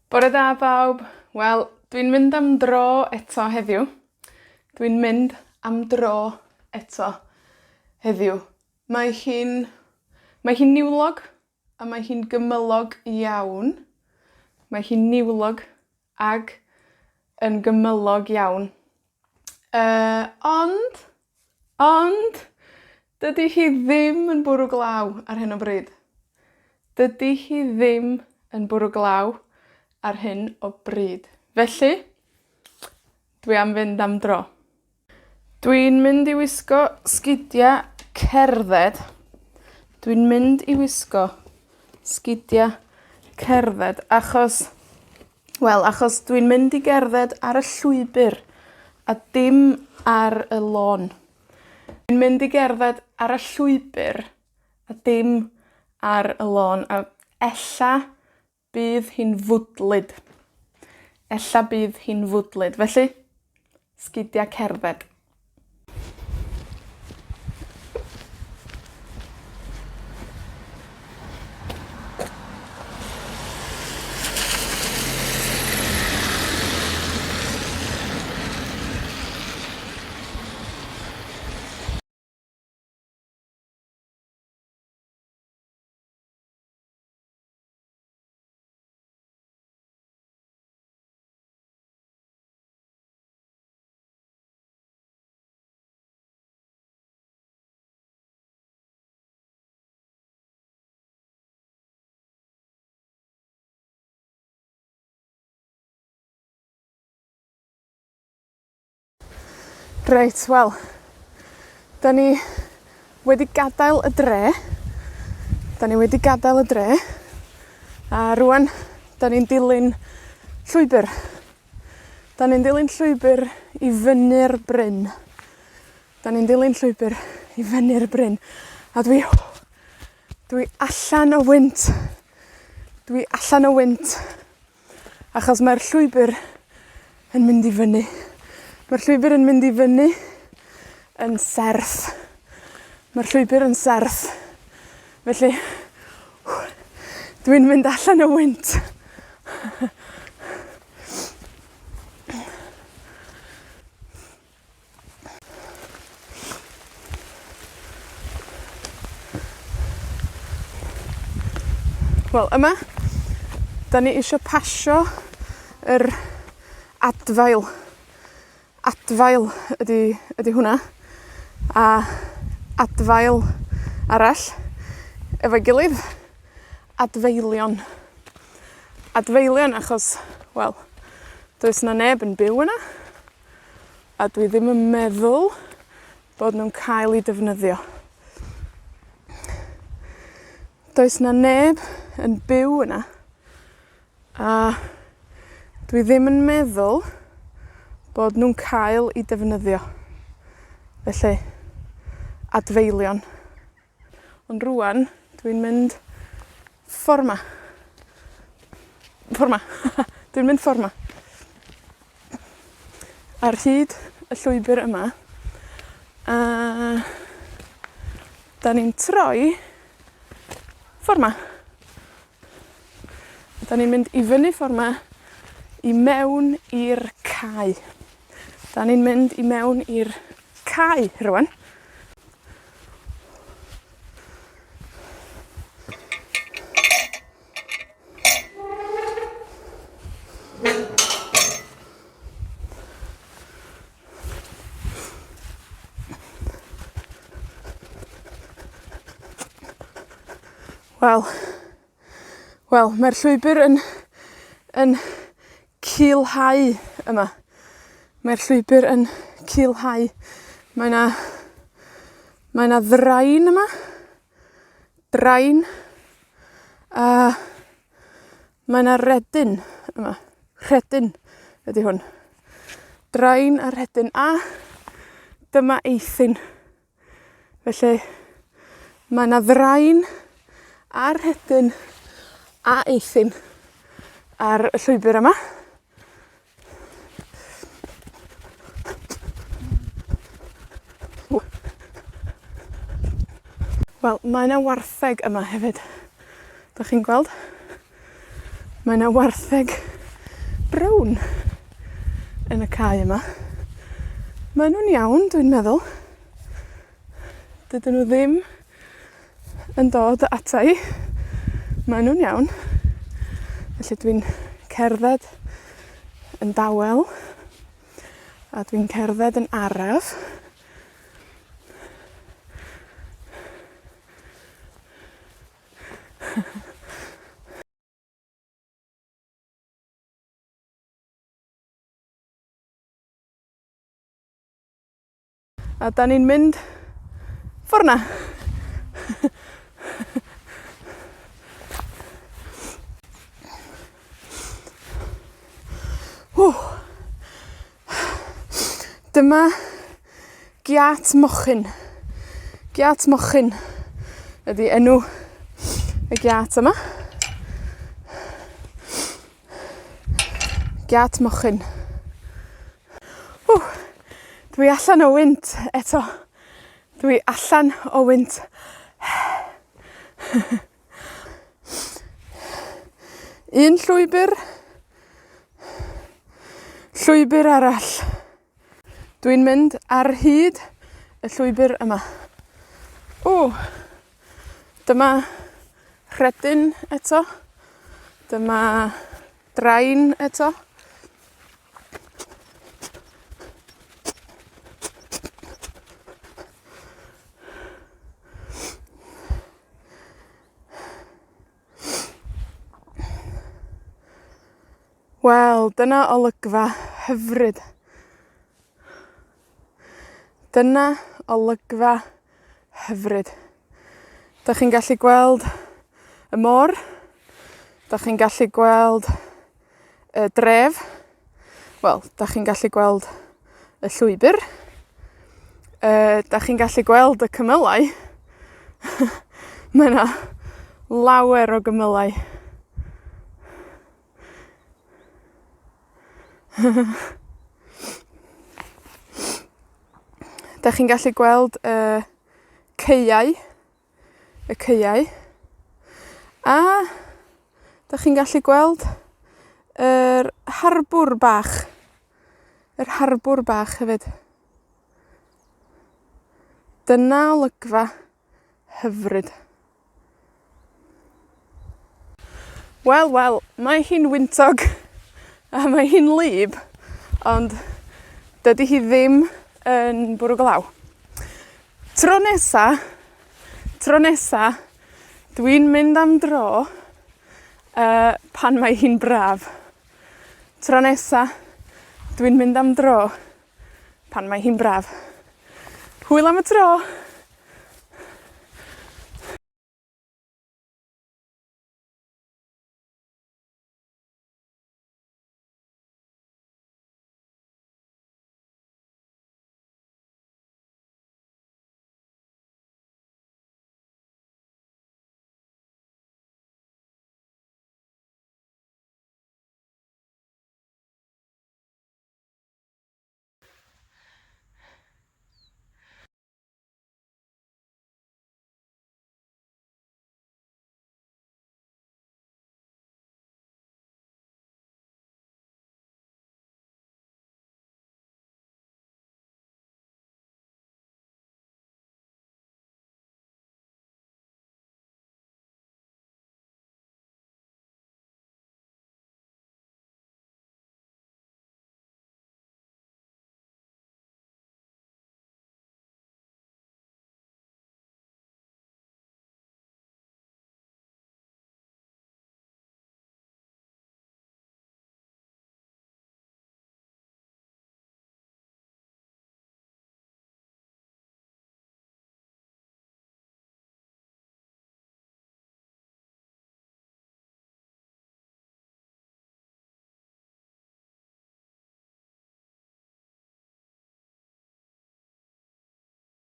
Bore da bawb. Wel, dwi'n mynd am dro eto heddiw. Dwi'n mynd am dro eto heddiw. Mae hi'n niwlog, a mae hi'n gymylog iawn. Mae hi'n niwlog ag yn gymylog iawn. Ond, dydy hi ddim yn bwrw glaw ar hyn o bryd. Dydy hi ddim yn bwrw glaw ar hyn o bryd. Felly, dwi am fynd am dro. Dwi'n mynd i wisgo sgidia cerdded. Dwi'n mynd i wisgo sgidia cerdded achos dwi'n mynd i gerdded ar y llwybr a dim ar y lôn. Dwi'n mynd i gerdded ar y llwybr a dim ar y lôn, a ella bydd hi'n fwdlyd. Ella bydd hi'n fwdlyd. Felly, sgidia cerdded. Reit, wel, da ni wedi gadael y dre. A rwan, da ni'n dilyn llwybr. Da ni'n dilyn llwybr i fyny'r bryn. A dwi allan o wynt. Achos mae'r llwybr yn mynd i fyny. Mae'r llwybr yn mynd i fyny yn serth. Felly, dwi'n mynd allan o wynt. Wel, yma, da ni isio pasio yr adfail. Adfail ydi hwnna, a adfail arall efo'i gilydd, adfeilion. Adfeilion achos, wel, does na neb yn byw yna, a dwi ddim yn meddwl bod nhw'n cael ei defnyddio. Does na neb yn byw yna, a dwi ddim yn meddwl bod nhw'n cael ei defnyddio. Felly, adfeilion. Ond rwan, dwi'n mynd fforma. Dwi'n mynd fforma. Ar hyd y llwybr yma, a da ni'n troi fforma. Da ni'n mynd i fyny fforma i mewn i'r cae. Da ni'n mynd i mewn i'r cae rwan. Wel, mae'r llwybr yn culhau yma. Mae'r llwybr yn culhau. Mae na ddrain yma. Drain. A mae na redyn yma. Rhedyn ydi hwn. Drain a rhedyn. A dyma eithin. Felly, mae na ddrain a rhedyn a eithin ar y llwybr yma. Wel, mae 'na wartheg yma hefyd. 'Dach chi'n gweld? Mae 'na wartheg brown yn y cae yma. Maen nhw'n iawn, dwi'n meddwl. Dydyn nhw ddim yn dod ata i. Maen nhw'n iawn. Felly dwi'n cerdded yn dawel. A dwi'n cerdded yn araf. A da ni'n mynd ffor' 'na. Dyma giat mochyn. Giat mochyn ydi enw y giat yma. Giat mochyn. Dwi allan o wynt eto. Dwi allan o wynt. Un llwybr. Llwybr arall. Dwi'n mynd ar hyd y llwybr yma. Dyma rhedyn eto. Dyma drain eto. Wel, dyna olygfa hyfryd. Dyna olygfa hyfryd. Dach chi'n gallu gweld y môr. Dach chi'n gallu gweld y dref. Wel, dach chi'n gallu gweld y llwybr. Dach chi'n gallu gweld y cymylau. Mae 'na lawer o gymylau. Dach chi'n gallu gweld y caeau. Y caeau. A dach chi'n gallu gweld yr harbwr bach. Yr harbwr bach hefyd. Dyna olygfa hyfryd. Wel, mae hi'n wyntog. A mae hi'n wlyb, ond dydy hi ddim yn bwrw glaw. Tro nesa, dwi'n mynd am dro pan mae hi'n braf. Tro nesa, dwi'n mynd am dro pan mae hi'n braf. Hwyl am y tro!